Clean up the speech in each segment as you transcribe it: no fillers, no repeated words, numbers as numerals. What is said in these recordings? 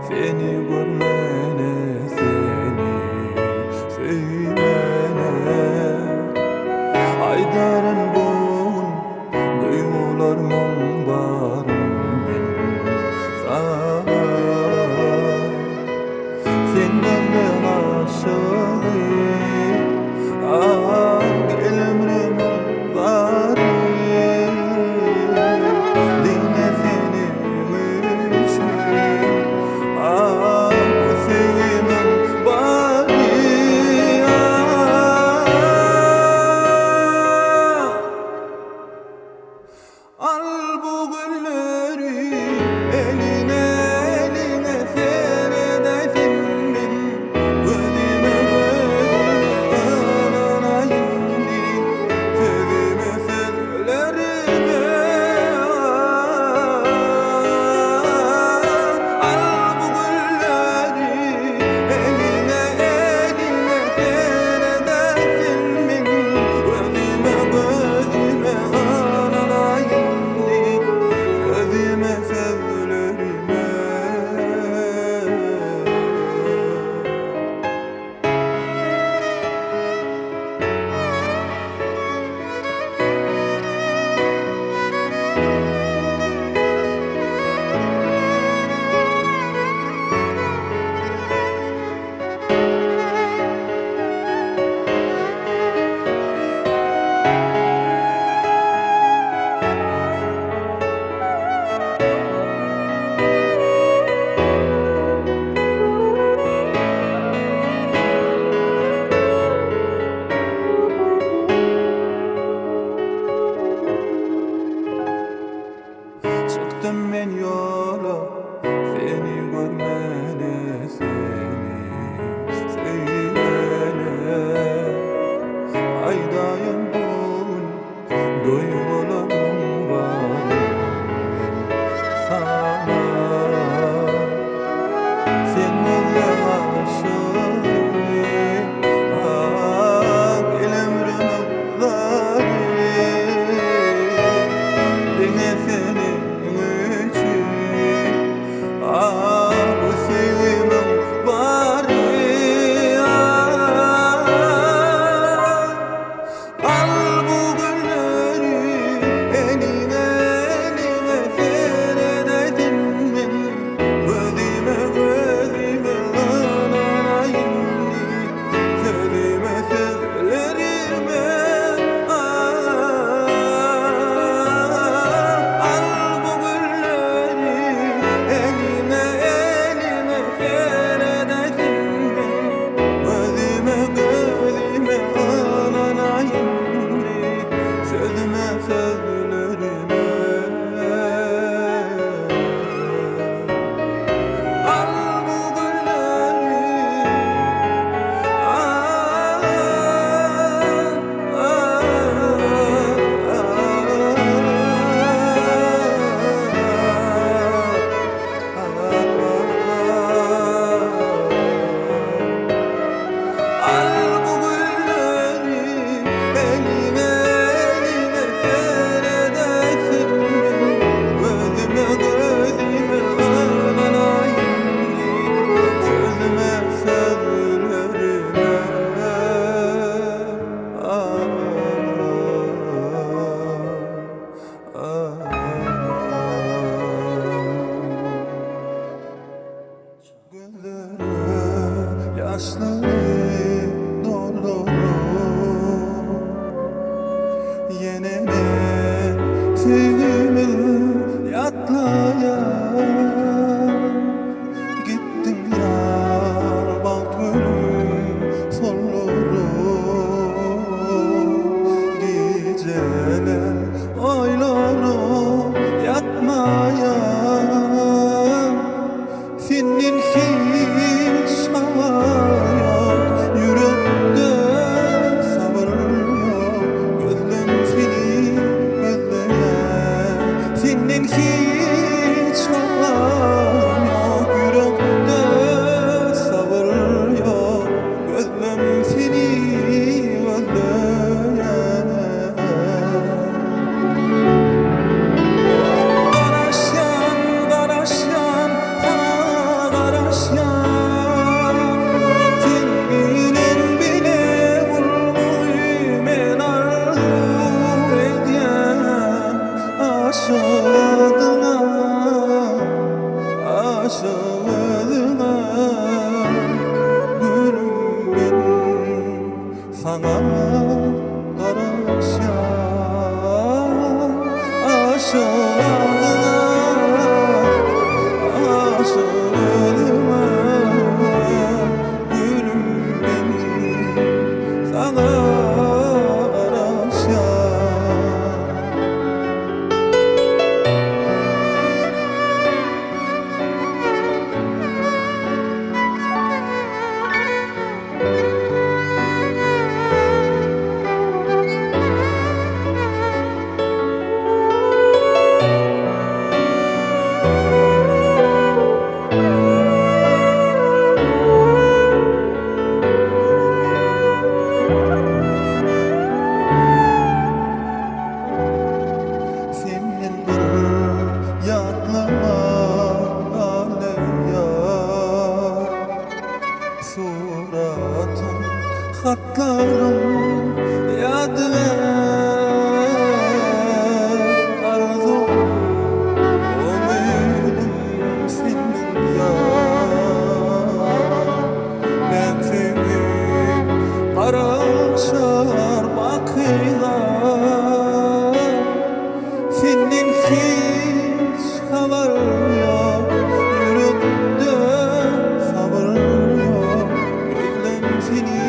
seni görmene, seni sevmene. Aydarın boğun duygular barım ben sana. Senden de aşığım, ömrüm var. Dinle senin için, sevimim bari. Al bu gülleri eline, eline senedesin bin. Gözüme gözüme ananayım din. Sözüme sözlerime. Al bu gülleri eline, eline senedesin bin. Gözüme gözüme ananayım din. Sözüme sözlerime. Çıktım ben yola seni görmene, seni sevmene. Aydayım bugün duygularım var sana. Seninle aşığım, ömrüm var. Dinle senin için, bu sevimim var. Al bu gülleri eline, eline senedesin bin. Gözüme gözüme ananayım din. Sözüme sözlerime. Al bu gülleri eline, eline senedesin bin. Gözüme gözüme ananayım din. Sözüme sözlerime. Al bu gülleri, al bu gülleri eline, eline senedesin bin. Gözüme gözüme ananayım din. Sözüme sözlerime. Gözlerim yaşlı dolu, yenene sevgimi yatlayan. Gittim yar bak gönlüm soluru. Geceler ayları yatmayan, senin hiç yok, yürekte sabır yok. Gözlem seni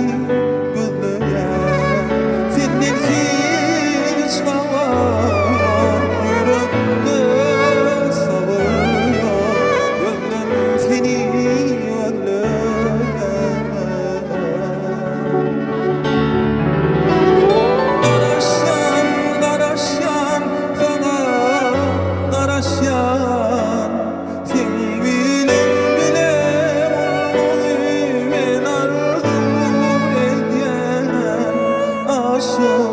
gözleyen, sensiz kalmak. Yürekte sabır yok, gözlem seni gözleyen. Garaşyan sana, garaşyan sen bilen bile olmalı men arzu edyen aşık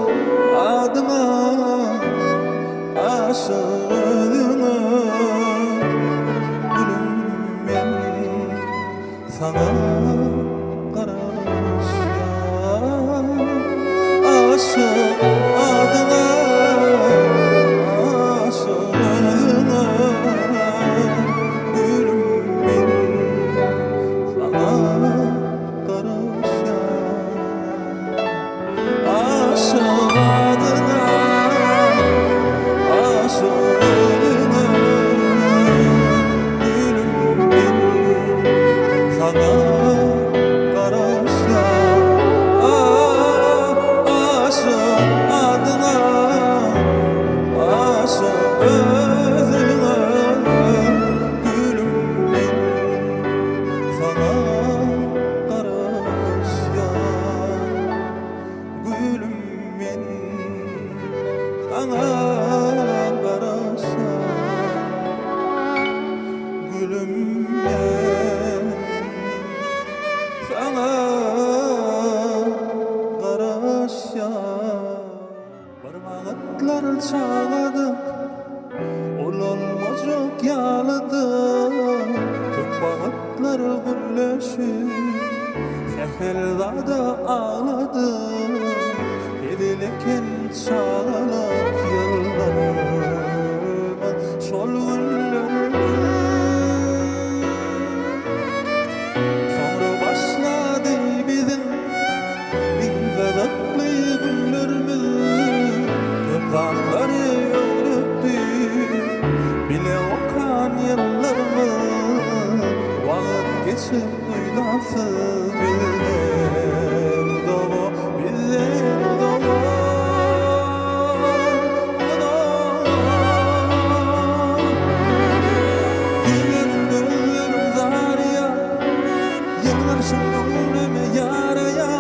adıma, aşık adıma. Gülüm ben sana garaşyan aşık adına, aşık adına. Gülüm benim sana karışan aşık adına, aşık adına. Gülüm benim sana karışan aşık adına, aşık özüne. Gülüm benim sana karışan, gülüm benim sana karışan. Gülüm ben sana karışan. Barmağıtlar çağladık, ololmacak yağladık. Tök bağıtlar gülleşip, seherdada ağladık. Hedileken çağladık yıllarıma, şol günlerimi. Sonra başladı bizim ingazaklı günlerimiz. Köpekleri öğretti bile okan yıllarımız. Vakit geçip duydasız bizler uzağa, bizler uzağa. Gözlerim gözlerim zarya, yıllar gönlüme yaraya.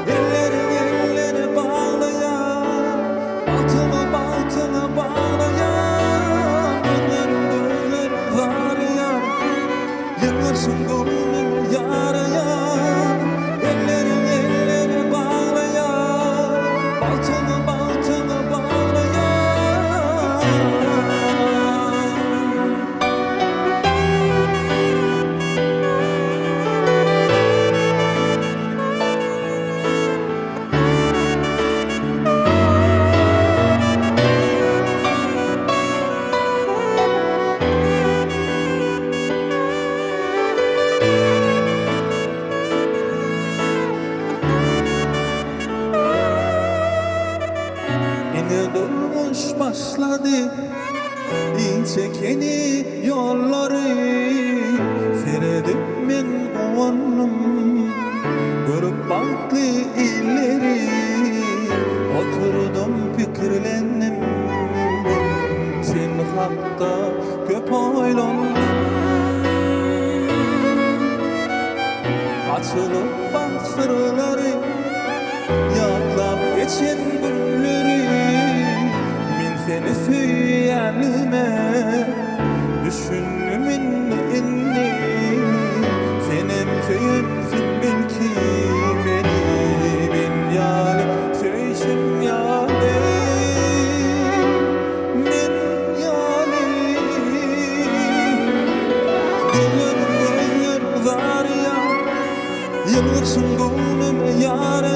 Elleri bağlaya, baltını bağlaya. Gözlerim zarya, yıllar gönlüme yaraya. Elleri bağlaya, baltını bağlaya. Yine durmuş başladı çekeni yolları. Seyredip men kovanım, görüp baktı illeri. Oturdum fikirlendim, sen hakta köp oylandım. Açılıp bak sırları, yaklap geçen günleri. Men seni söyleyenime düşündüm inni. Senem söyünsün belki beni, ben yani söyleşim yani. Ben yani gözlerim zarya, yıllar gönlüme yâre.